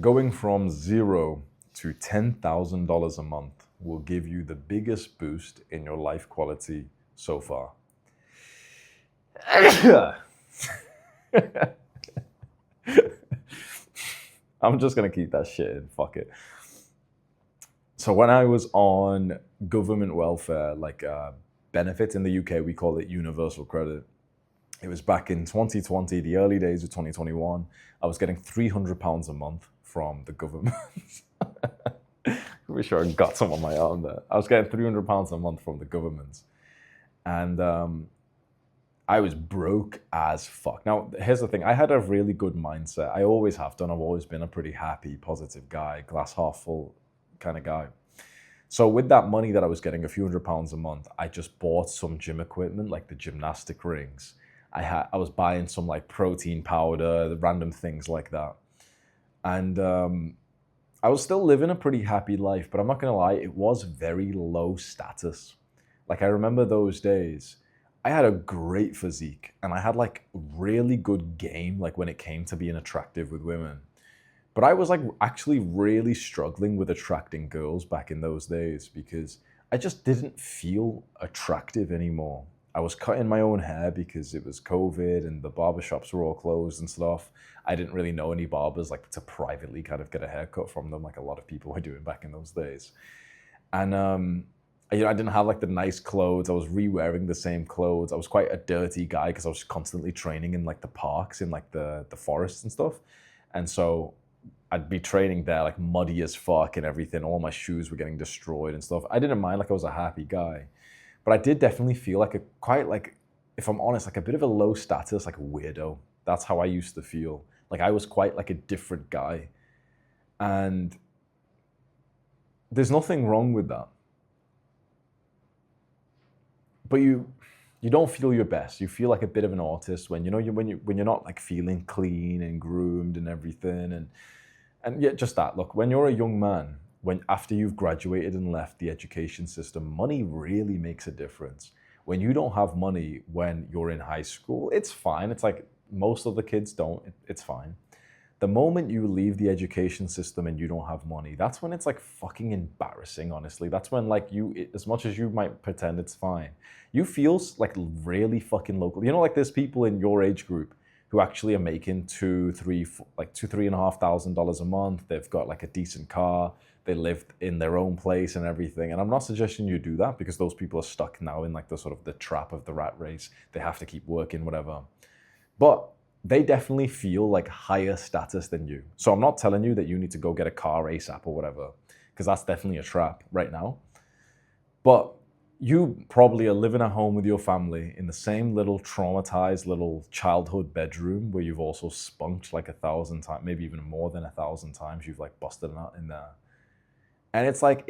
Going from zero to $10,000 a month will give you the biggest boost in your life quality so far. I'm just gonna keep that shit in. Fuck it. So when I was on government welfare, like benefits in the UK, we call it universal credit. It was back in 2020, the early days of 2021. I was getting £300 a month from the government. I wish I got some on my own there. I was getting £300 a month from the government. And I was broke as fuck. Now, here's the thing. I had a really good mindset. I always have done. I've always been a pretty happy, positive guy, glass half full kind of guy. So with that money that I was getting, a few £100s a month, I just bought some gym equipment, like the gymnastic rings. I was buying some like protein powder, the random things like that. And I was still living a pretty happy life, but I'm not gonna lie, it was very low status. Like I remember those days, I had a great physique and I had like really good game, like when it came to being attractive with women. But I was like actually really struggling with attracting girls back in those days because I just didn't feel attractive anymore. I was cutting my own hair because it was COVID and the barbershops were all closed and stuff. I didn't really know any barbers like to privately kind of get a haircut from them like a lot of people were doing back in those days. And you know, I didn't have like the nice clothes. I was re-wearing the same clothes. I was quite a dirty guy because I was constantly training in like the parks, in like the forests and stuff. And so I'd be training there like muddy as fuck and everything. All my shoes were getting destroyed and stuff. I didn't mind, like I was a happy guy. But I did definitely feel like quite like, if I'm honest, like a bit of a low status, like a weirdo. That's how I used to feel. Like I was quite like a different guy. And there's nothing wrong with that. But you don't feel your best. You feel like a bit of an artist when when you're not like feeling clean and groomed and everything. And yeah, just that. Look, when you're a young man, when after you've graduated and left the education system, money really makes a difference. When you don't have money when you're in high school, it's fine. It's like most of the kids don't. It's fine. The moment you leave the education system and you don't have money, that's when it's like fucking embarrassing, honestly. That's when like as much as you might pretend it's fine, you feel like really fucking local. You know, like there's people in your age group who actually are making $3,500 a month. They've got like a decent car. They live in their own place and everything. And I'm not suggesting you do that because those people are stuck now in like the sort of the trap of the rat race. They have to keep working, whatever. But they definitely feel like higher status than you. So I'm not telling you that you need to go get a car ASAP or whatever, because that's definitely a trap right now. But you probably are living at home with your family in the same little traumatized little childhood bedroom where you've also spunked like 1,000 times, maybe even more than 1,000 times. You've like busted out in there. And it's like,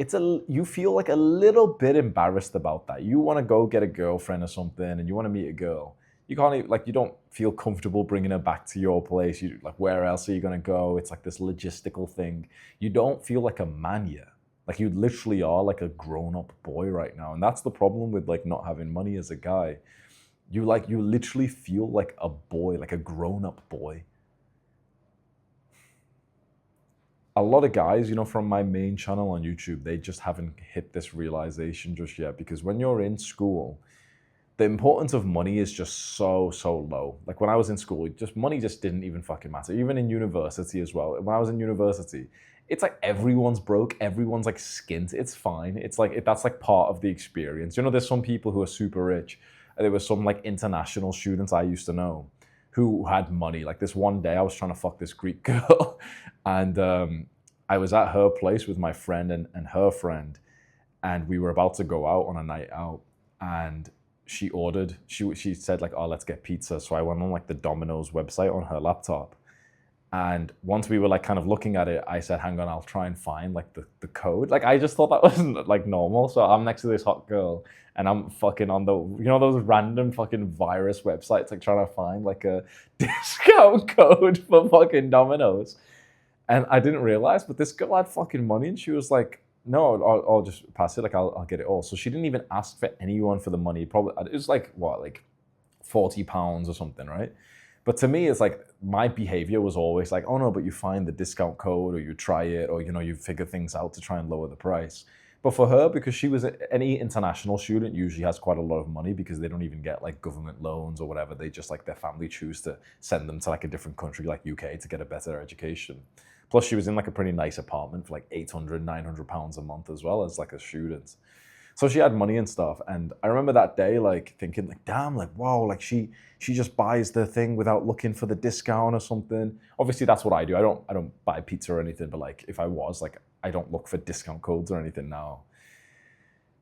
you feel like a little bit embarrassed about that. You want to go get a girlfriend or something and you want to meet a girl. You can't even, like, you don't feel comfortable bringing her back to your place. You like, where else are you going to go? It's like this logistical thing. You don't feel like a man yet. Like you literally are like a grown-up boy right now. And that's the problem with like not having money as a guy. You literally feel like a boy, like a grown-up boy. A lot of guys, you know, from my main channel on YouTube, they just haven't hit this realization just yet, because when you're in school, the importance of money is just so low. Like when I was in school, money just didn't even fucking matter. Even in university as well. When I was in university, it's like everyone's broke, everyone's like skint. It's fine. It's like that's like part of the experience. You know, there's some people who are super rich. There were some like international students I used to know who had money. Like this one day I was trying to fuck this Greek girl and I was at her place with my friend and her friend, and we were about to go out on a night out, and she ordered, she said like, oh, let's get pizza. So I went on like the Domino's website on her laptop. And once we were like kind of looking at it, I said, hang on, I'll try and find like the code. Like I just thought that wasn't like normal. So I'm next to this hot girl and I'm fucking on those random fucking virus websites, like trying to find like a discount code for fucking Domino's. And I didn't realize, but this girl had fucking money and she was like, no, I'll just pass it. Like I'll get it all. So she didn't even ask for anyone for the money. Probably it was like what, like £40 or something, right? But to me, it's like my behavior was always like, oh no, but you find the discount code or you try it or, you figure things out to try and lower the price. But for her, because she was any international student usually has quite a lot of money because they don't even get like government loans or whatever. They just like their family choose to send them to like a different country like UK to get a better education. Plus she was in like a pretty nice apartment for like 800, 900 pounds a month as well as like a student. So she had money and stuff. And I remember that day like thinking like, damn, like, wow, like she just buys the thing without looking for the discount or something. Obviously that's what I do. I don't buy pizza or anything, but like if I was like, I don't look for discount codes or anything now.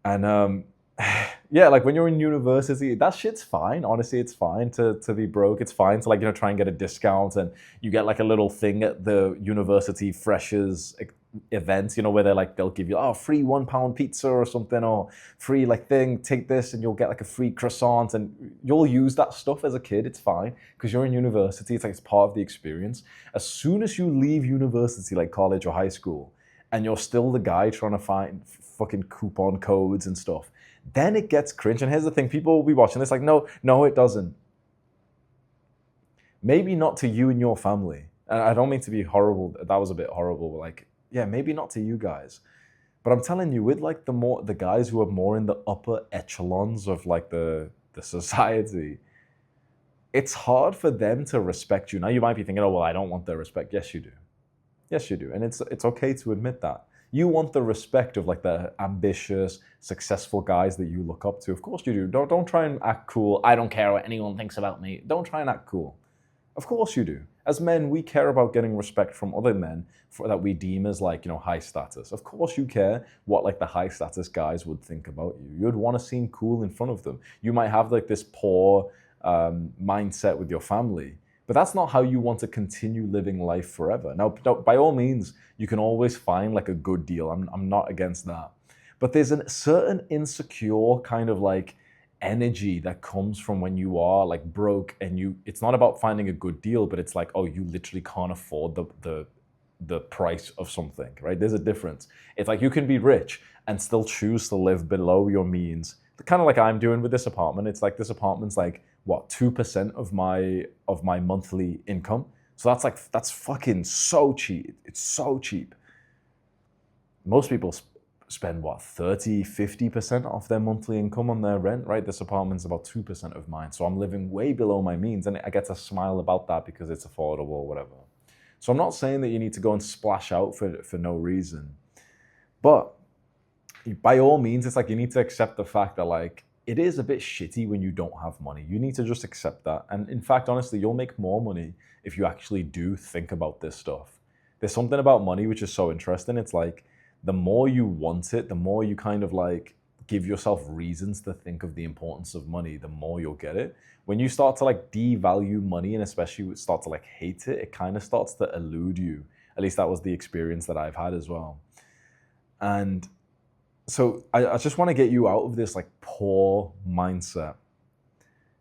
And yeah, like when you're in university, that shit's fine. Honestly, it's fine to be broke. It's fine to like, try and get a discount and you get like a little thing at the university freshers event, where they'll give you, free £1 pizza or something, or free like thing, take this and you'll get like a free croissant, and you'll use that stuff as a kid. It's fine because you're in university. It's like, it's part of the experience. As soon as you leave university, like college or high school, and you're still the guy trying to find fucking coupon codes and stuff, then it gets cringe. And here's the thing, people will be watching this like, no, it doesn't. Maybe not to you and your family. And I don't mean to be horrible. That was a bit horrible, but like, yeah, maybe not to you guys. But I'm telling you, with like the guys who are more in the upper echelons of like the society, it's hard for them to respect you. Now you might be thinking, oh, well, I don't want their respect. Yes, you do. Yes, you do. And it's okay to admit that. You want the respect of like the ambitious, successful guys that you look up to. Of course you do. Don't try and act cool. I don't care what anyone thinks about me. Don't try and act cool. Of course you do. As men, we care about getting respect from other men that we deem as like, high status. Of course you care what like the high status guys would think about you. You'd want to seem cool in front of them. You might have like this poor mindset with your family, but that's not how you want to continue living life forever. Now, by all means, you can always find like a good deal. I'm not against that. But there's a certain insecure kind of like energy that comes from when you are like broke and it's not about finding a good deal, but it's like, oh, you literally can't afford the price of something, right? There's a difference. It's like you can be rich and still choose to live below your means. Kind of like I'm doing with this apartment. It's like this apartment's like, what, 2% of my monthly income. So that's fucking so cheap. It's so cheap. Most people spend what, 30, 50% of their monthly income on their rent, right? This apartment's about 2% of mine. So I'm living way below my means, and I get to smile about that because it's affordable or whatever. So I'm not saying that you need to go and splash out for no reason, but by all means, it's like you need to accept the fact that like, it is a bit shitty when you don't have money. You need to just accept that. And in fact, honestly, you'll make more money if you actually do think about this stuff. There's something about money which is so interesting. It's like, the more you want it, the more you kind of like give yourself reasons to think of the importance of money, the more you'll get it. When you start to like devalue money, and especially start to like hate it, it kind of starts to elude you. At least that was the experience that I've had as well. And so I just want to get you out of this like poor mindset.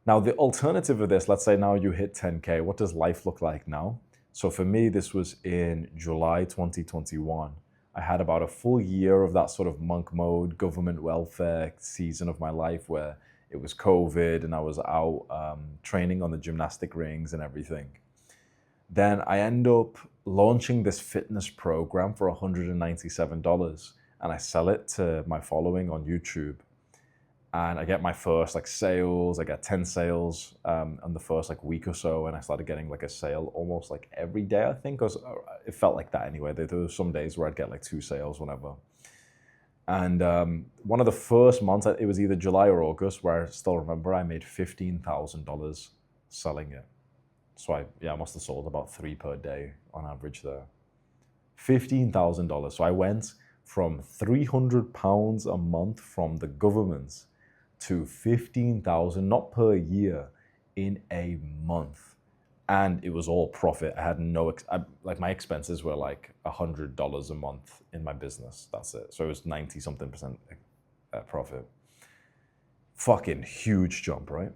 Now, the alternative of this, let's say now you hit 10K, what does life look like now? So for me, this was in July 2021. I had about a full year of that sort of monk mode, government welfare season of my life where it was COVID and I was out training on the gymnastic rings and everything. Then I end up launching this fitness program for $197. And I sell it to my following on YouTube. And I get my first like sales. I get 10 sales in the first like week or so. And I started getting like a sale almost like every day, I think. It felt like that anyway. There were some days where I'd get like 2 sales, whenever. And one of the first months, it was either July or August, where I still remember I made $15,000 selling it. So I must have sold about 3 per day on average there. $15,000. So I went from £300 a month from the government to $15,000, not per year, in a month. And it was all profit. I had like my expenses were like $100 a month in my business. That's it. So it was 90-something% profit. Fucking huge jump, right?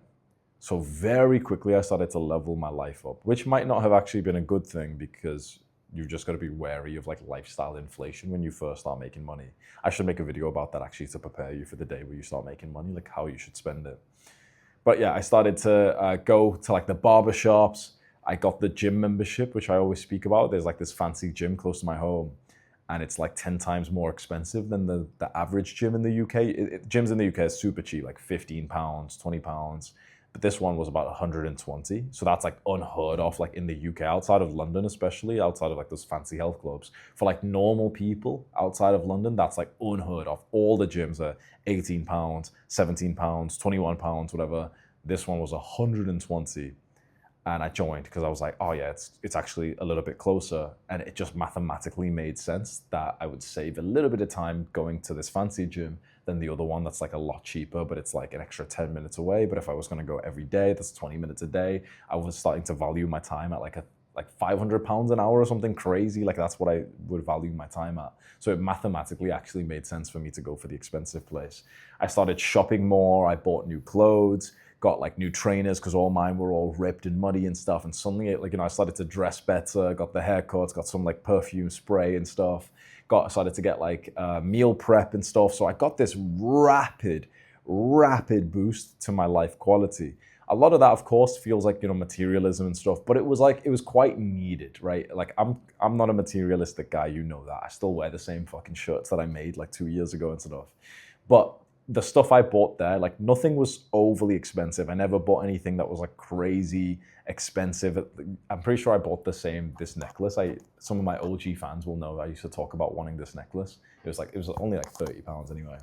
So very quickly I started to level my life up, which might not have actually been a good thing because you've just got to be wary of like lifestyle inflation when you first start making money. I should make a video about that actually to prepare you for the day where you start making money, like how you should spend it. But yeah, I started to go to like the barber shops. I got the gym membership, which I always speak about. There's like this fancy gym close to my home, and it's like 10 times more expensive than the average gym in the UK. Gyms in the UK are super cheap, like £15, £20. But this one was about 120. So that's like unheard of, like in the UK, outside of London, especially outside of like those fancy health clubs. For like normal people outside of London, that's like unheard of. All the gyms are £18, £17, £21, whatever. This one was 120. And I joined because I was like, oh yeah, it's actually a little bit closer. And it just mathematically made sense that I would save a little bit of time going to this fancy gym than the other one that's like a lot cheaper, but it's like an extra 10 minutes away. But if I was going to go every day, that's 20 minutes a day. I was starting to value my time at like £500 an hour or something crazy. Like that's what I would value my time at. So it mathematically actually made sense for me to go for the expensive place. I started shopping more. I bought new clothes, got like new trainers because all mine were all ripped and muddy and stuff. And suddenly, like, I started to dress better, got the haircuts, got some like perfume spray and stuff. Started to get like meal prep and stuff. So I got this rapid boost to my life quality. A lot of that, of course, feels like, materialism and stuff, but it was quite needed, right? Like I'm not a materialistic guy, you know that. I still wear the same fucking shirts that I made like 2 years ago and stuff. But the stuff I bought there, like nothing was overly expensive. I never bought anything that was like crazy expensive. I'm pretty sure I bought this necklace. Some of my OG fans will know I used to talk about wanting this necklace. It was only like £30 anyway.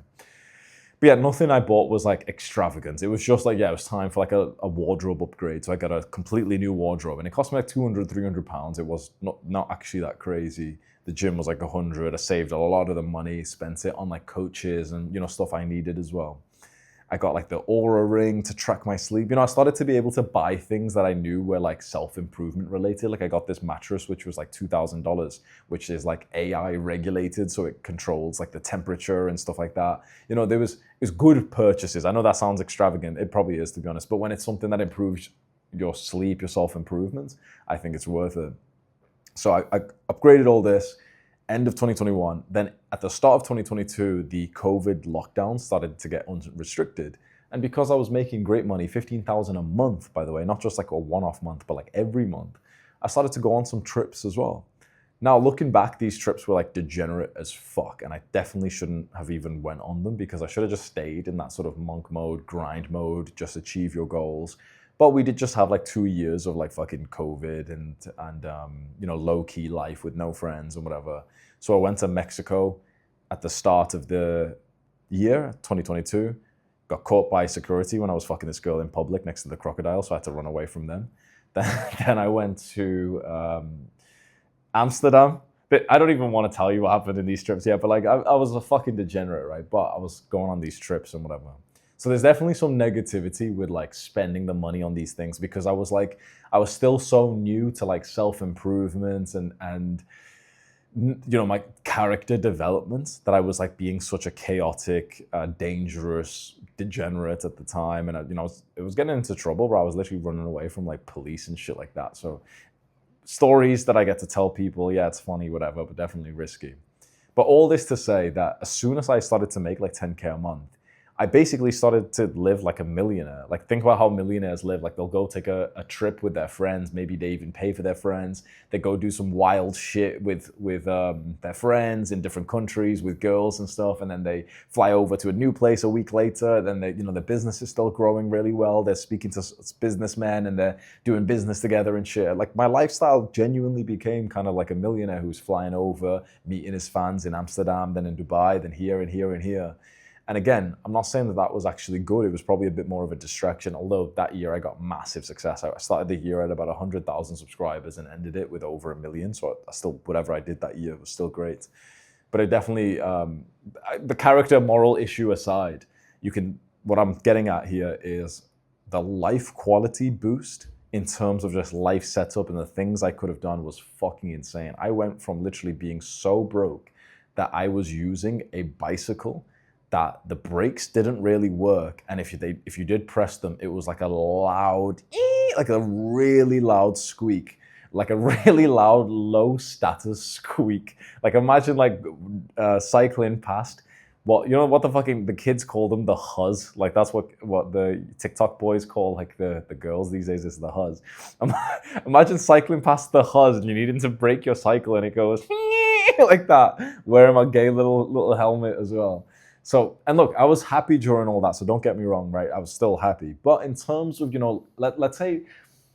But yeah, nothing I bought was like extravagant. It was just like, yeah, it was time for like a wardrobe upgrade. So I got a completely new wardrobe and it cost me like £200-300. It was not actually that crazy. The gym was like 100. I saved a lot of the money, spent it on like coaches and, stuff I needed as well. I got like the Aura ring to track my sleep. I started to be able to buy things that I knew were like self-improvement related. Like I got this mattress, which was like $2,000, which is like AI regulated. So it controls like the temperature and stuff like that. It was good purchases. I know that sounds extravagant. It probably is, to be honest. But when it's something that improves your sleep, your self-improvement, I think it's worth it. So I upgraded all this. End of 2021. Then at the start of 2022, the COVID lockdown started to get unrestricted. And because I was making great money, $15,000 a month, by the way, not just like a one-off month, but like every month, I started to go on some trips as well. Now, looking back, these trips were like degenerate as fuck. And I definitely shouldn't have even went on them because I should have just stayed in that sort of monk mode, grind mode, just achieve your goals. But we did just have like 2 years of like fucking COVID and low key life with no friends and whatever. So I went to Mexico at the start of the year, 2022. Got caught by security when I was fucking this girl in public next to the crocodile, so I had to run away from them. Then I went to Amsterdam. But I don't even want to tell you what happened in these trips yet, but like I was a fucking degenerate, right? But I was going on these trips and whatever. So there's definitely some negativity with like spending the money on these things because I was still so new to like self-improvement and my character development that I was like being such a chaotic, dangerous degenerate at the time. And it was getting into trouble where I was literally running away from like police and shit like that. So stories that I get to tell people, yeah, it's funny, whatever, but definitely risky. But all this to say that as soon as I started to make like 10K a month, I basically started to live like a millionaire. Like think about how millionaires live. Like they'll go take a trip with their friends. Maybe they even pay for their friends. They go do some wild shit with their friends in different countries with girls and stuff. And then they fly over to a new place a week later. Then the business is still growing really well. They're speaking to businessmen and they're doing business together and shit. Like my lifestyle genuinely became kind of like a millionaire who's flying over, meeting his fans in Amsterdam, then in Dubai, then here and here and here. And again, I'm not saying that was actually good. It was probably a bit more of a distraction, although that year I got massive success. I started the year at about 100,000 subscribers and ended it with over 1 million. So I still, whatever I did that year was still great. But it definitely, the character moral issue aside, what I'm getting at here is the life quality boost in terms of just life setup and the things I could have done was fucking insane. I went from literally being so broke that I was using a bicycle that the brakes didn't really work, and if you did press them, it was like a really loud squeak, like a really loud low status squeak. Like imagine like cycling past What, you know what the kids call them, the huzz? Like that's what the TikTok boys call like the girls these days, is the huzz. Imagine cycling past the huzz and you needing to break your cycle and it goes like that, wearing my gay little helmet as well. So, and look, I was happy during all that, so don't get me wrong, right? I was still happy. But in terms of,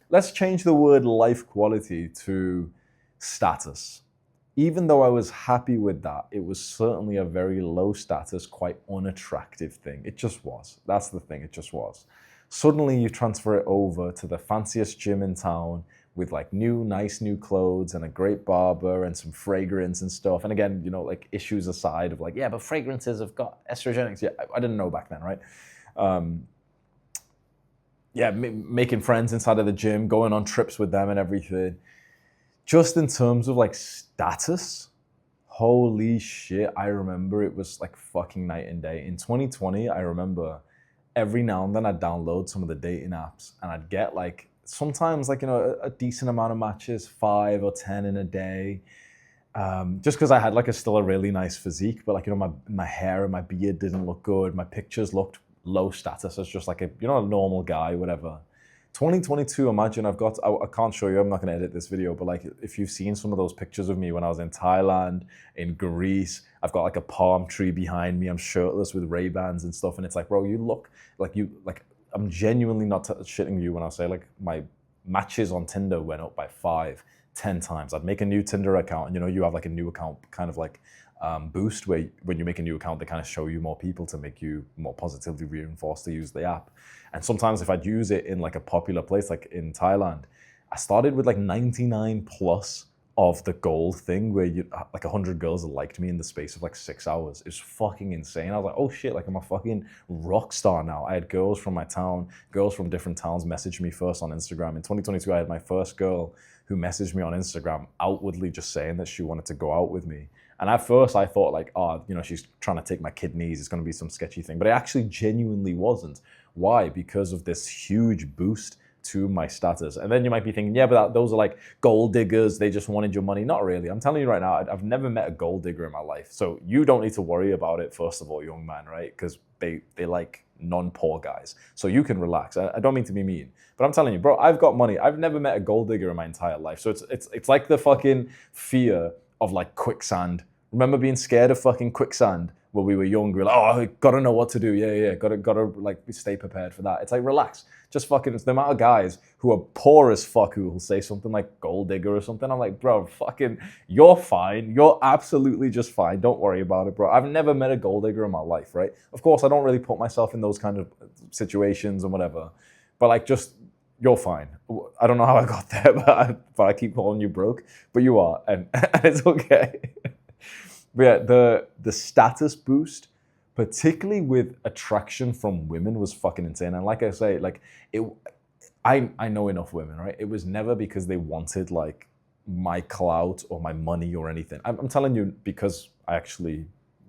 let's change the word life quality to status. Even though I was happy with that, it was certainly a very low status, quite unattractive thing. It just was. That's the thing, it just was. Suddenly you transfer it over to the fanciest gym in town with like nice new clothes and a great barber and some fragrance and stuff. And again, like issues aside of like, yeah, but fragrances have got estrogenics. Yeah, I didn't know back then, right? Making friends inside of the gym, going on trips with them and everything. Just in terms of like status, holy shit, I remember it was like fucking night and day. In 2020, I remember every now and then I'd download some of the dating apps and I'd get like, sometimes like, a decent amount of matches, 5 or 10 in a day. Just because I had like still a really nice physique, but like, my hair and my beard didn't look good. My pictures looked low status as just like a normal guy, whatever. 2022, imagine I can't show you, I'm not going to edit this video, but like if you've seen some of those pictures of me when I was in Thailand, in Greece, I've got like a palm tree behind me, I'm shirtless with Ray-Bans and stuff, and it's like, bro, you look like I'm genuinely not shitting you when I say like my matches on Tinder went up by 5, 10 times. I'd make a new Tinder account and you have like a new account kind of like boost where when you make a new account, they kind of show you more people to make you more positively reinforced to use the app. And sometimes if I'd use it in like a popular place, like in Thailand, I started with like 99 plus of the gold thing where like 100 girls liked me in the space of like 6 hours. It's fucking insane. I was like, oh shit, like I'm a fucking rock star now. I had girls from my town, girls from different towns message me first on Instagram. In 2022, I had my first girl who messaged me on Instagram outwardly just saying that she wanted to go out with me. And at first I thought like, she's trying to take my kidneys. It's going to be some sketchy thing. But it actually genuinely wasn't. Why? Because of this huge boost to my status. And then you might be thinking, yeah, but those are like gold diggers. They just wanted your money. Not really. I'm telling you right now, I've never met a gold digger in my life. So you don't need to worry about it, first of all, young man, right? Because they like non-poor guys. So you can relax. I don't mean to be mean, but I'm telling you, bro, I've got money. I've never met a gold digger in my entire life. So it's like the fucking fear of like quicksand. Remember being scared of fucking quicksand when we were young? We were like, oh, I gotta know what to do. Yeah, gotta like stay prepared for that. It's like, relax. Just fucking, it's the amount of guys who are poor as fuck who will say something like gold digger or something. I'm like, bro, fucking, you're fine. You're absolutely just fine. Don't worry about it, bro. I've never met a gold digger in my life, right? Of course, I don't really put myself in those kind of situations and whatever. But like, just, you're fine. I don't know how I got there, but I keep calling you broke. But you are, and it's okay. But yeah, the status boost, particularly with attraction from women, was fucking insane. And like I say, like I know enough women, right? It was never because they wanted like my clout or my money or anything. I'm telling you because I actually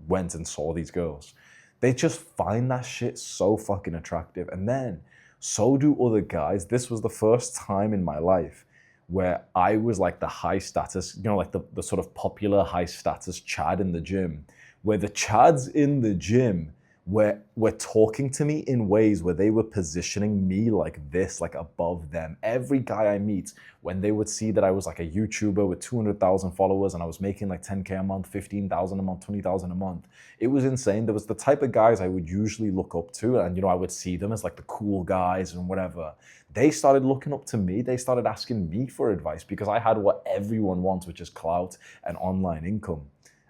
went and saw these girls. They just find that shit so fucking attractive. And then so do other guys. This was the first time in my life where I was like the high status, like the sort of popular high status Chad in the gym, where the Chads in the gym were talking to me in ways where they were positioning me like this, like above them. Every guy I meet, when they would see that I was like a YouTuber with 200,000 followers and I was making like 10K a month, 15,000 a month, 20,000 a month, it was insane. There was the type of guys I would usually look up to, and I would see them as like the cool guys and whatever. They started looking up to me. They started asking me for advice because I had what everyone wants, which is clout and online income.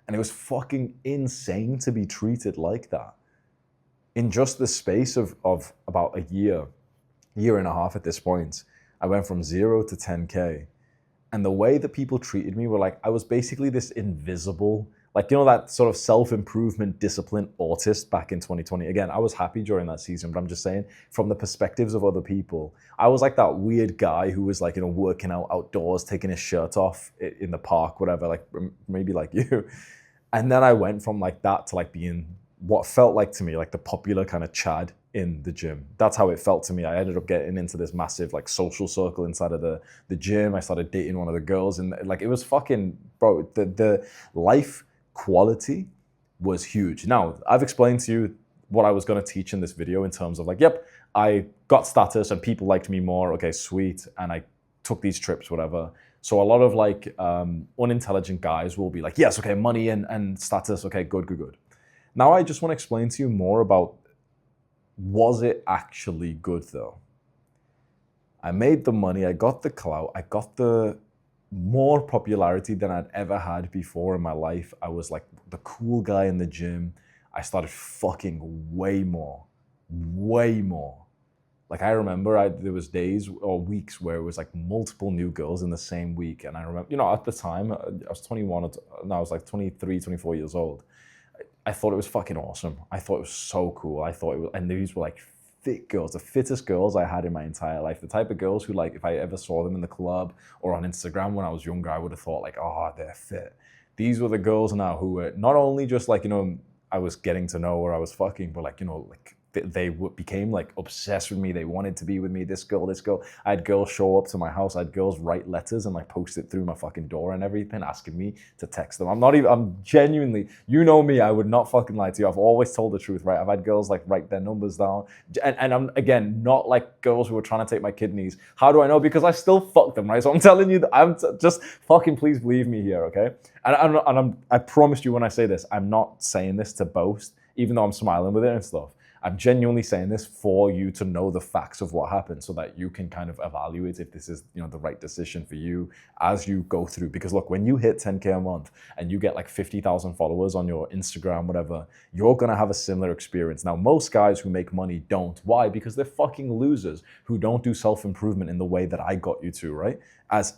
And it was fucking insane to be treated like that. In just the space of about a year and a half at this point, I went from 0 to 10K. And the way that people treated me were like, I was basically this invisible, like, that sort of self-improvement discipline autist back in 2020. Again, I was happy during that season, but I'm just saying, from the perspectives of other people, I was like that weird guy who was like, working out outdoors, taking his shirt off in the park, whatever, like maybe like you. And then I went from like that to like being what felt like to me like the popular kind of Chad in the gym. That's how it felt to me. I ended up getting into this massive like social circle inside of the gym. I started dating one of the girls, and like it was fucking, bro, the life quality was huge. Now, I've explained to you what I was going to teach in this video in terms of like, yep, I got status and people liked me more. Okay, sweet. And I took these trips, whatever. So a lot of like unintelligent guys will be like, yes, okay, money and status. Okay, good, good, good. Now I just want to explain to you more about, was it actually good though? I made the money, I got the clout, I got the more popularity than I'd ever had before in my life. I was like the cool guy in the gym. I started fucking way more, way more. Like I remember there was days or weeks where it was like multiple new girls in the same week. And I remember, you know, at the time I was 21, no, I was like 23, 24 years old. I thought it was fucking awesome. I thought it was so cool. I thought it was, and these were like fit girls, the fittest girls I had in my entire life. The type of girls who, like, if I ever saw them in the club or on Instagram when I was younger, I would have thought like, oh, they're fit. These were the girls now who were not only just like, you know, I was getting to know or I was fucking, but like, you know, like they became like obsessed with me. They wanted to be with me. This girl. I had girls show up to my house. I had girls write letters and like post it through my fucking door and everything, asking me to text them. I'm genuinely, you know me, I would not fucking lie to you. I've always told the truth, right? I've had girls like write their numbers down. And I'm, again, not like girls who are trying to take my kidneys. How do I know? Because I still fuck them, right? So I'm telling you, just fucking please believe me here, okay? And I promise you when I say this, I'm not saying this to boast, even though I'm smiling with it and stuff. I'm genuinely saying this for you to know the facts of what happened so that you can kind of evaluate if this is, you know, the right decision for you as you go through. Because look, when you hit 10K a month and you get like 50,000 followers on your Instagram, whatever, you're going to have a similar experience. Now, most guys who make money don't. Why? Because they're fucking losers who don't do self-improvement in the way that I got you to, right? As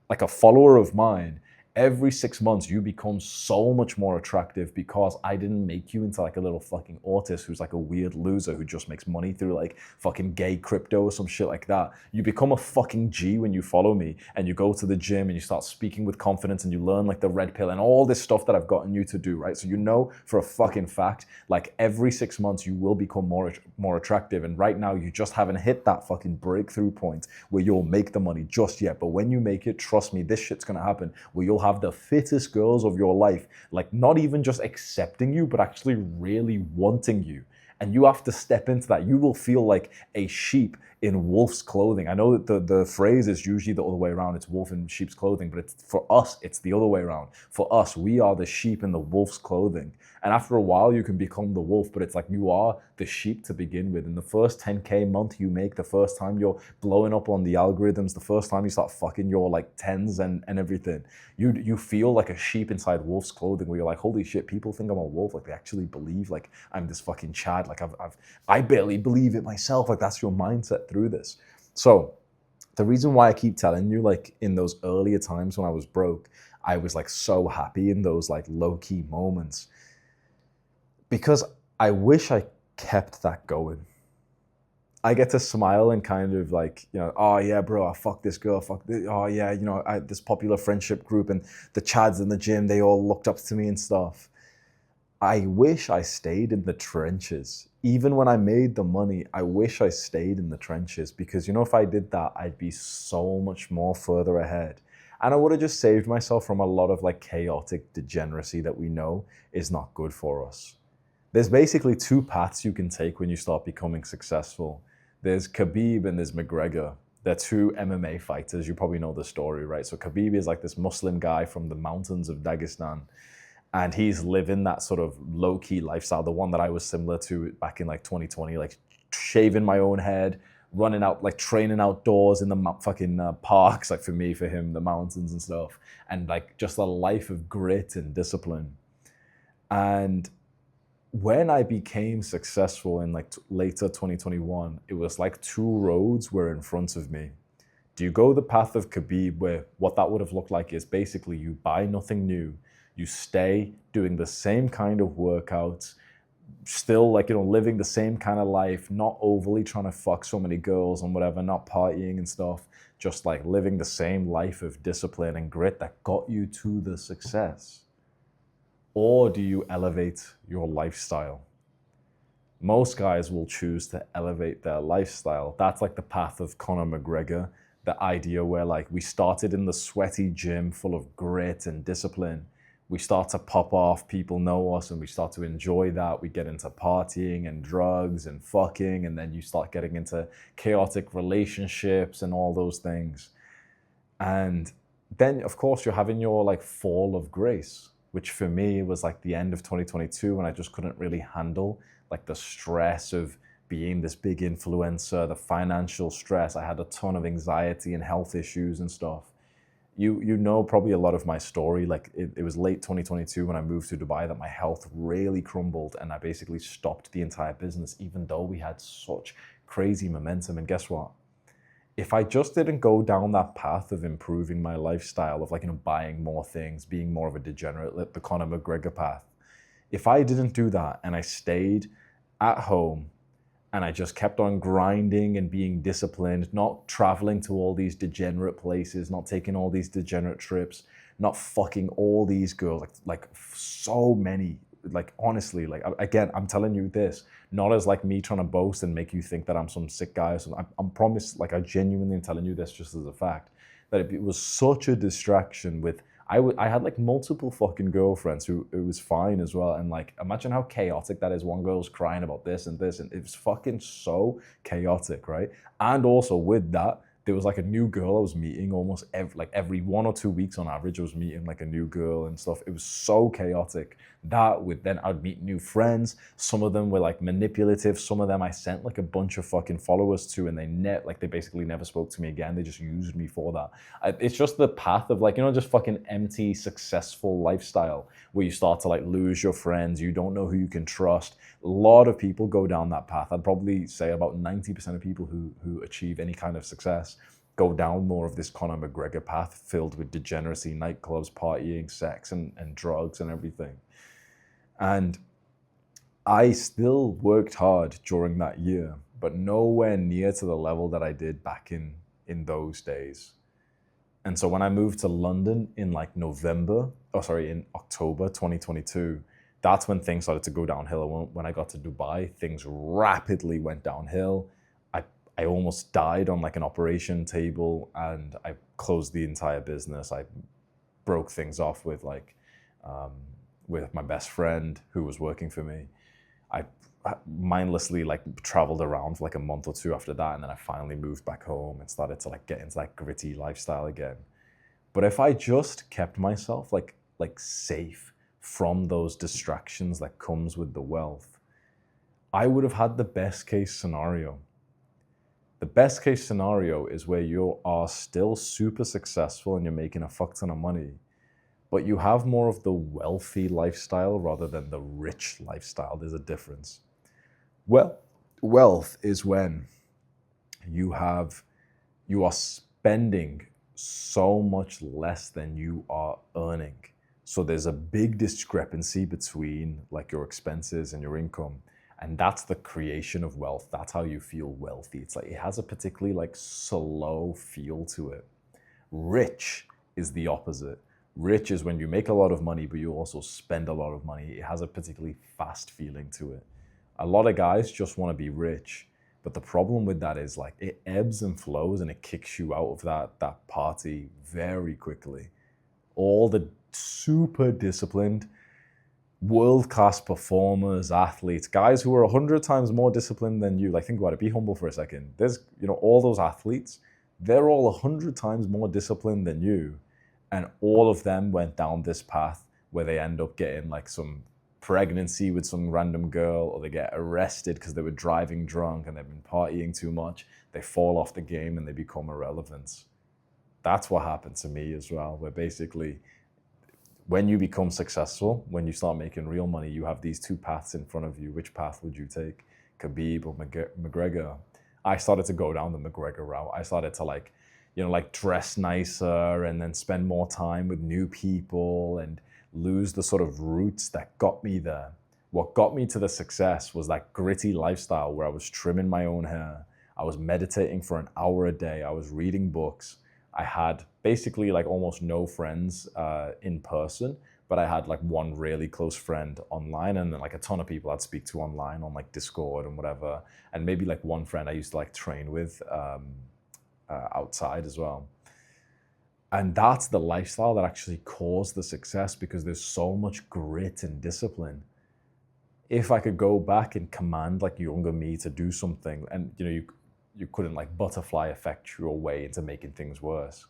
like a follower of mine, every 6 months you become so much more attractive because I didn't make you into like a little fucking autist who's like a weird loser who just makes money through like fucking gay crypto or some shit like that. You become a fucking G when you follow me and you go to the gym and you start speaking with confidence and you learn like the red pill and all this stuff that I've gotten you to do, right? So you know for a fucking fact, like every 6 months you will become more attractive. And right now you just haven't hit that fucking breakthrough point where you'll make the money just yet. But when you make it, trust me, this shit's gonna happen where you'll have the fittest girls of your life, like not even just accepting you, but actually really wanting you. And you have to step into that. You will feel like a sheep in wolf's clothing. I know that the phrase is usually the other way around. It's wolf in sheep's clothing, but for us, it's the other way around. For us, we are the sheep in the wolf's clothing. And after a while, you can become the wolf, but it's like you are the sheep to begin with. In the first 10K month you make, the first time you're blowing up on the algorithms, the first time you start fucking your like tens and everything, you feel like a sheep inside wolf's clothing where you're like, holy shit, people think I'm a wolf. Like they actually believe like I'm this fucking Chad. Like I barely believe it myself. Like that's your mindset through this. So the reason why I keep telling you, like in those earlier times when I was broke, I was like so happy in those like low-key moments, because I wish I kept that going. I get to smile and kind of like, you know, oh yeah, bro, I fucked this girl, fuck this. Oh yeah, you know, this popular friendship group and the Chads in the gym, they all looked up to me and stuff. I wish I stayed in the trenches. Even when I made the money, I wish I stayed in the trenches because, you know, if I did that, I'd be so much more further ahead. And I would have just saved myself from a lot of like chaotic degeneracy that we know is not good for us. There's basically two paths you can take when you start becoming successful. There's Khabib and there's McGregor. They're two MMA fighters. You probably know the story, right? So Khabib is like this Muslim guy from the mountains of Dagestan. And he's living that sort of low-key lifestyle, the one that I was similar to back in like 2020, like shaving my own head, running out, like training outdoors in the fucking parks, like for me, for him, the mountains and stuff. And like just a life of grit and discipline. And when I became successful in like later 2021, it was like two roads were in front of me. Do you go the path of Khabib, where what that would have looked like is basically you buy nothing new, you stay doing the same kind of workouts, still like, you know, living the same kind of life, not overly trying to fuck so many girls and whatever, not partying and stuff, just like living the same life of discipline and grit that got you to the success? Or do you elevate your lifestyle? Most guys will choose to elevate their lifestyle. That's like the path of Conor McGregor, the idea where like we started in the sweaty gym full of grit and discipline. we start to pop off, people know us, and we start to enjoy that. We get into partying and drugs and fucking, and then you start getting into chaotic relationships and all those things. And then, of course, you're having your like fall of grace, which for me was like the end of 2022 when I just couldn't really handle like the stress of being this big influencer, the financial stress. I had a ton of anxiety and health issues and stuff. You know probably a lot of my story. Like it was late 2022 when I moved to Dubai that my health really crumbled and I basically stopped the entire business, even though we had such crazy momentum. And guess what? If I just didn't go down that path of improving my lifestyle, of like, buying more things, being more of a degenerate, the Conor McGregor path, if I didn't do that and I stayed at home and I just kept on grinding and being disciplined, not traveling to all these degenerate places, not taking all these degenerate trips, not fucking all these girls, like so many, like honestly, like again, I'm telling you this, not as like me trying to boast and make you think that I'm some sick guy or something. I'm promised, like I genuinely am telling you this just as a fact, that it was such a distraction with, I had like multiple fucking girlfriends who it was fine as well. And like, imagine how chaotic that is. One girl's crying about this and this, and it was fucking so chaotic, right? And also with that, there was like a new girl I was meeting almost every 1 or 2 weeks on average. I was meeting like a new girl and stuff. It was so chaotic. That with then I'd meet new friends. Some of them were like manipulative. Some of them I sent like a bunch of fucking followers to, and they basically never spoke to me again. They just used me for that. It's just the path of like, just fucking empty, successful lifestyle where you start to like lose your friends. You don't know who you can trust. A lot of people go down that path. I'd probably say about 90% of people who achieve any kind of success go down more of this Conor McGregor path filled with degeneracy, nightclubs, partying, sex, and drugs and everything. And I still worked hard during that year, but nowhere near to the level that I did back in those days. And so when I moved to London in like in October 2022, that's when things started to go downhill. When I got to Dubai, things rapidly went downhill. I almost died on like an operation table, and I closed the entire business. I broke things off with with my best friend who was working for me. I mindlessly like traveled around for like a month or two after that, and then I finally moved back home and started to like get into that gritty lifestyle again. But if I just kept myself like safe from those distractions that comes with the wealth, I would have had the best case scenario. The best case scenario is where you are still super successful and you're making a fuck ton of money, but you have more of the wealthy lifestyle rather than the rich lifestyle. There's a difference. Well, wealth is when you are spending so much less than you are earning. So there's a big discrepancy between like your expenses and your income. And that's the creation of wealth. That's how you feel wealthy. It's like, it has a particularly like slow feel to it. Rich is the opposite. Rich is when you make a lot of money, but you also spend a lot of money. It has a particularly fast feeling to it. A lot of guys just want to be rich. But the problem with that is like it ebbs and flows and it kicks you out of that party very quickly. All the super disciplined, world-class performers, athletes, guys who are 100 times more disciplined than you. Like, think about it. Be humble for a second. There's, all those athletes, they're all 100 times more disciplined than you. And all of them went down this path where they end up getting like some pregnancy with some random girl, or they get arrested because they were driving drunk and they've been partying too much. They fall off the game and they become irrelevant. That's what happened to me as well, where basically when you become successful, when you start making real money, you have these two paths in front of you. Which path would you take? Khabib or McGregor? I started to go down the McGregor route. I started to like dress nicer and then spend more time with new people and lose the sort of roots that got me there. What got me to the success was that gritty lifestyle where I was trimming my own hair. I was meditating for an hour a day. I was reading books. I had basically like almost no friends in person, but I had like one really close friend online, and then like a ton of people I'd speak to online on like Discord and whatever. And maybe like one friend I used to like train with outside as well. And that's the lifestyle that actually caused the success, because there's so much grit and discipline. If I could go back and command like younger me to do something, and you couldn't like butterfly effect your way into making things worse,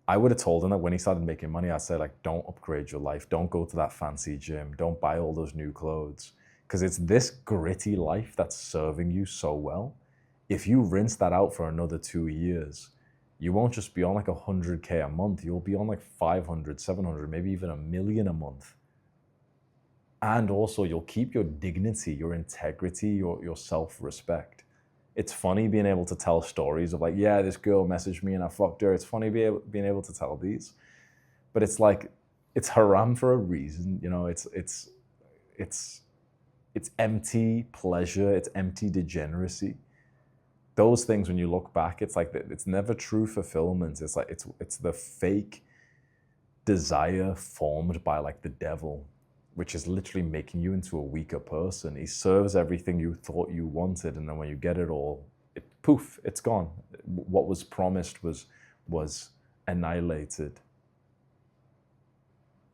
I would have told him that when he started making money, I'd say like, don't upgrade your life, don't go to that fancy gym, don't buy all those new clothes, because it's this gritty life that's serving you so well. If you rinse that out for another 2 years, you won't just be on like 100K a month, you'll be on like 500, 700, maybe even 1 million a month. And also you'll keep your dignity, your integrity, your self-respect. It's funny being able to tell stories of like, yeah, this girl messaged me and I fucked her. It's funny being able to tell these, but it's like, it's haram for a reason. It's empty pleasure. It's empty degeneracy. Those things, when you look back, it's like, it's never true fulfillment. It's like, it's the fake desire formed by like the devil, which is literally making you into a weaker person. He serves everything you thought you wanted, and then when you get it all, poof, it's gone. What was promised was annihilated.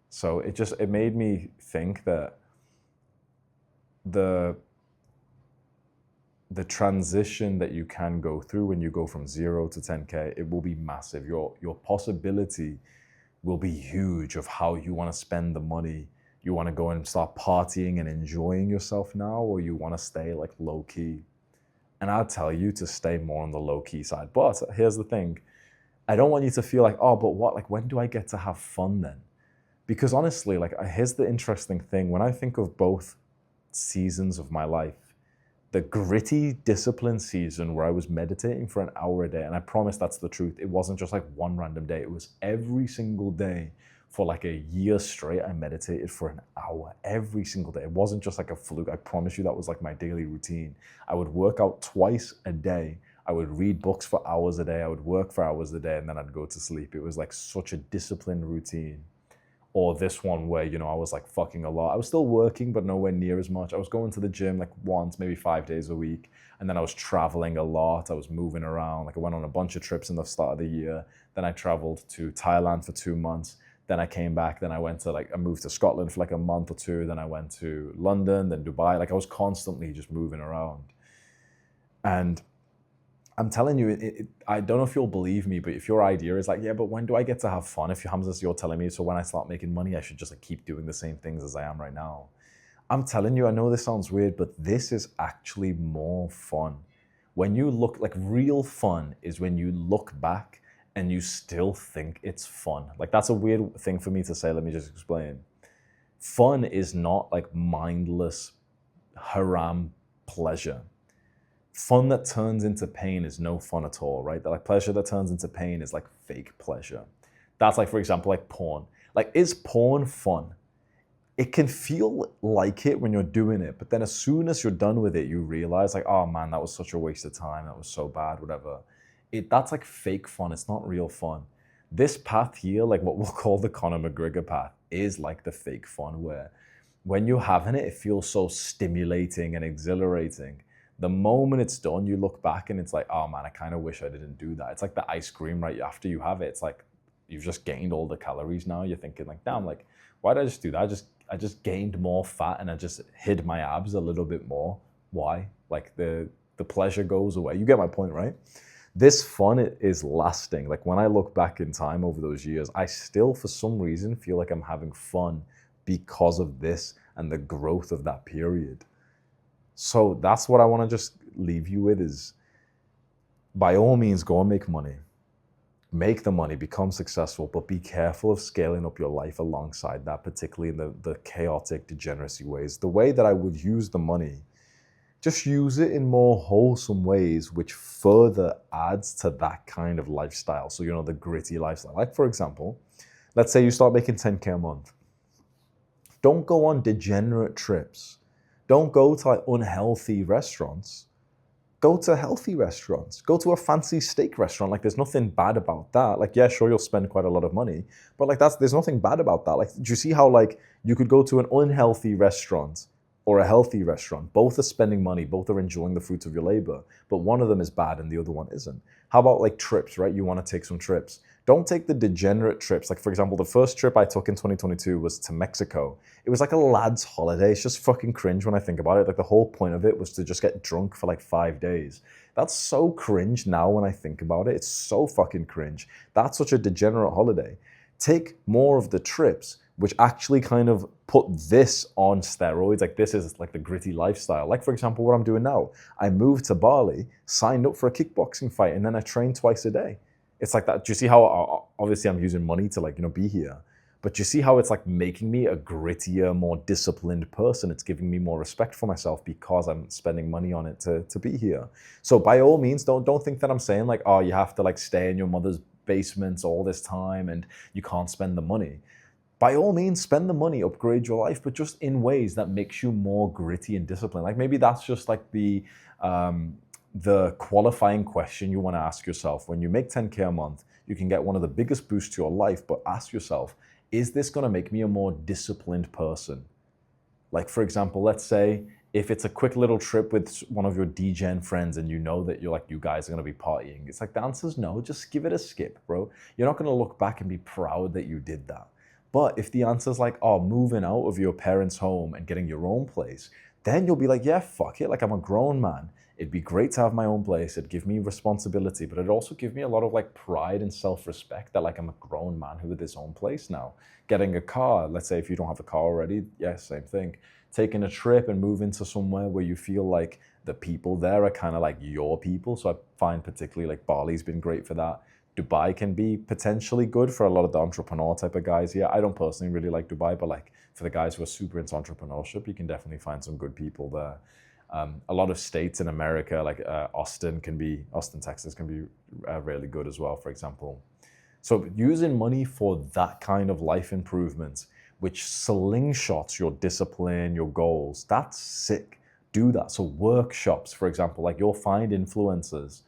So it made me think that the transition that you can go through when you go from 0 to 10K, it will be massive. Your possibility will be huge of how you want to spend the money. You want to go and start partying and enjoying yourself now, or you want to stay like low key? And I'll tell you to stay more on the low key side. But here's the thing. I don't want you to feel like, oh, but what, like, when do I get to have fun then? Because honestly, like, here's the interesting thing. When I think of both seasons of my life, the gritty discipline season where I was meditating for an hour a day, and I promise that's the truth. It wasn't just like one random day. It was every single day. For like a year straight, I meditated for an hour every single day. It wasn't just like a fluke. I promise you that was like my daily routine. I would work out twice a day. I would read books for hours a day. I would work for hours a day, and then I'd go to sleep. It was like such a disciplined routine. Or this one where, I was like fucking a lot. I was still working, but nowhere near as much. I was going to the gym like once, maybe 5 days a week. And then I was traveling a lot. I was moving around. Like I went on a bunch of trips in the start of the year. Then I traveled to Thailand for 2 months. Then I came back. Then I moved to Scotland for like a month or two. Then I went to London, then Dubai. Like I was constantly just moving around. And I'm telling you, I don't know if you'll believe me, but if your idea is like, yeah, but when do I get to have fun? If you're telling me, so when I start making money, I should just like keep doing the same things as I am right now. I'm telling you, I know this sounds weird, but this is actually more fun. When you look, like real fun is when you look back and you still think it's fun. Like that's a weird thing for me to say. Let me just explain. Fun is not like mindless haram pleasure. Fun that turns into pain is no fun at all, right? Like pleasure that turns into pain is like fake pleasure. That's like, for example, like porn. Like, is porn fun? It can feel like it when you're doing it, but then as soon as you're done with it, you realize like, oh man, that was such a waste of time. That was so bad, whatever. That's like fake fun. It's not real fun. This path here, like what we'll call the Conor McGregor path, is like the fake fun where when you're having it, it feels so stimulating and exhilarating. The moment it's done, you look back and it's like, oh man, I kind of wish I didn't do that. It's like the ice cream right after you have it. It's like you've just gained all the calories now. You're thinking like, damn, like, why did I just do that? I just gained more fat and I just hid my abs a little bit more. Why? Like the pleasure goes away. You get my point, right? This fun is lasting. Like when I look back in time over those years, I still, for some reason, feel like I'm having fun because of this and the growth of that period. So that's what I want to just leave you with is, by all means, go and make money. Make the money, become successful, but be careful of scaling up your life alongside that, particularly in the chaotic degeneracy ways. The way that I would use the money, just use it in more wholesome ways, which further adds to that kind of lifestyle. So, the gritty lifestyle. Like, for example, let's say you start making 10K a month. Don't go on degenerate trips. Don't go to like unhealthy restaurants. Go to healthy restaurants. Go to a fancy steak restaurant. Like there's nothing bad about that. Like, yeah, sure, you'll spend quite a lot of money, but like there's nothing bad about that. Like, do you see how like you could go to an unhealthy restaurant or a healthy restaurant? Both are spending money, both are enjoying the fruits of your labor, but one of them is bad and the other one isn't. How about like trips, right? You want to take some trips. Don't take the degenerate trips. Like, for example, the first trip I took in 2022 was to Mexico. It was like a lad's holiday. It's just fucking cringe when I think about it. Like, the whole point of it was to just get drunk for like 5 days. That's so cringe now when I think about it. It's so fucking cringe. That's such a degenerate holiday. Take more of the trips which actually kind of put this on steroids. Like, this is like the gritty lifestyle. Like, for example, what I'm doing now. I moved to Bali, signed up for a kickboxing fight, and then I train twice a day. It's like that. Do you see how, obviously I'm using money to, like, you know, be here, but you see how it's like making me a grittier, more disciplined person. It's giving me more respect for myself because I'm spending money on it to be here. So by all means, don't think that I'm saying like, oh, you have to like stay in your mother's basement all this time and you can't spend the money. By all means, spend the money, upgrade your life, but just in ways that makes you more gritty and disciplined. Like, maybe that's just like the qualifying question you want to ask yourself. When you make 10K a month, you can get one of the biggest boosts to your life, but ask yourself, is this going to make me a more disciplined person? Like, for example, let's say if it's a quick little trip with one of your DGen friends and you know that you guys are going to be partying, it's like the answer's no, just give it a skip, bro. You're not going to look back and be proud that you did that. But if the answer's like, oh, moving out of your parents' home and getting your own place, then you'll be like, yeah, fuck it. Like, I'm a grown man. It'd be great to have my own place. It'd give me responsibility, but it'd also give me a lot of like pride and self-respect that like I'm a grown man who with his own place now. Getting a car, let's say if you don't have a car already, yeah, same thing. Taking a trip and moving to somewhere where you feel like the people there are kind of like your people. So I find particularly like Bali's been great for that. Dubai can be potentially good for a lot of the entrepreneur type of guys. Yeah, I don't personally really like Dubai, but like for the guys who are super into entrepreneurship, you can definitely find some good people there. A lot of states in America, like Austin, Texas, can be really good as well, for example. So using money for that kind of life improvement, which slingshots your discipline, your goals, that's sick. Do that. So workshops, for example, like you'll find influencers,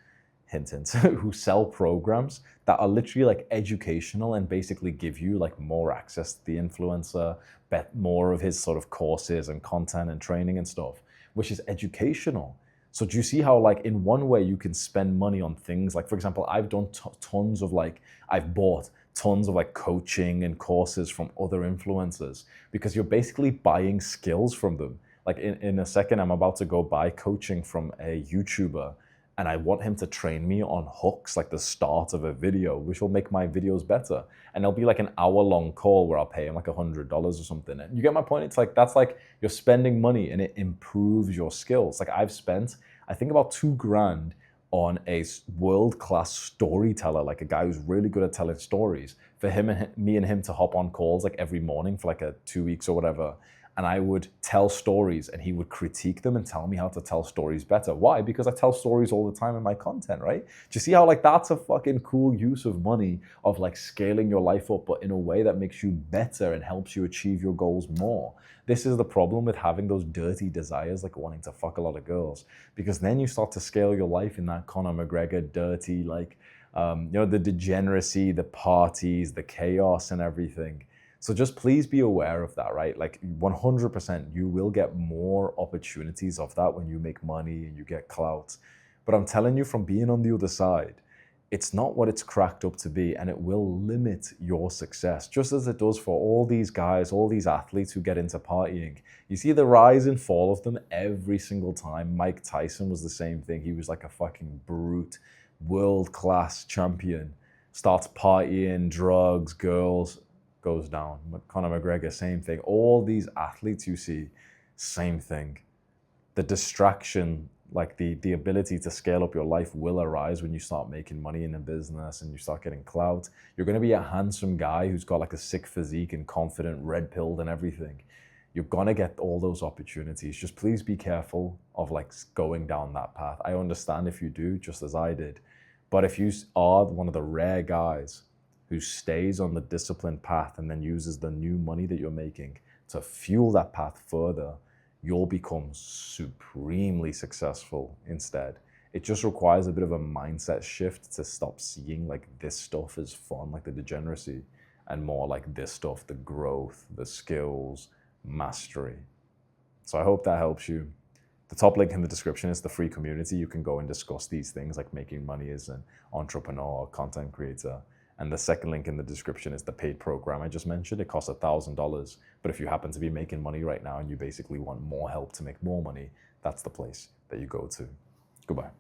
hint, hint, who sell programs that are literally like educational and basically give you like more access to the influencer, bet more of his sort of courses and content and training and stuff, which is educational. So do you see how like in one way you can spend money on things like, for example, I've done tons of like, I've bought tons of like coaching and courses from other influencers because you're basically buying skills from them. Like in a second, I'm about to go buy coaching from a YouTuber and I want him to train me on hooks, like the start of a video, which will make my videos better. And it'll be like an hour-long call where I'll pay him like $100 or something. And you get my point? It's like, that's like you're spending money and it improves your skills. Like I've spent, I think about $2,000 on a world-class storyteller, like a guy who's really good at telling stories, for me and him to hop on calls like every morning for like 2 weeks or whatever. And I would tell stories and he would critique them and tell me how to tell stories better. Why? Because I tell stories all the time in my content, right? Do you see how like that's a fucking cool use of money, of like scaling your life up, but in a way that makes you better and helps you achieve your goals more? This is the problem with having those dirty desires, like wanting to fuck a lot of girls, because then you start to scale your life in that Conor McGregor dirty, like, the degeneracy, the parties, the chaos and everything. So just please be aware of that, right? Like 100%, you will get more opportunities of that when you make money and you get clout. But I'm telling you from being on the other side, it's not what it's cracked up to be, and it will limit your success, just as it does for all these guys, all these athletes who get into partying. You see the rise and fall of them every single time. Mike Tyson was the same thing. He was like a fucking brute, world-class champion. Starts partying, drugs, girls, goes down. Conor McGregor, same thing. All these athletes you see, same thing. The distraction, like the ability to scale up your life will arise when you start making money in a business and you start getting clout. You're going to be a handsome guy who's got like a sick physique and confident, red-pilled and everything. You're going to get all those opportunities. Just please be careful of like going down that path. I understand if you do, just as I did. But if you are one of the rare guys who stays on the disciplined path and then uses the new money that you're making to fuel that path further, you'll become supremely successful instead. It just requires a bit of a mindset shift to stop seeing like this stuff as fun, like the degeneracy, and more like this stuff, the growth, the skills, mastery. So I hope that helps you. The top link in the description is the free community. You can go and discuss these things like making money as an entrepreneur or content creator. And the second link in the description is the paid program I just mentioned. It costs $1,000. But if you happen to be making money right now and you basically want more help to make more money, that's the place that you go to. Goodbye.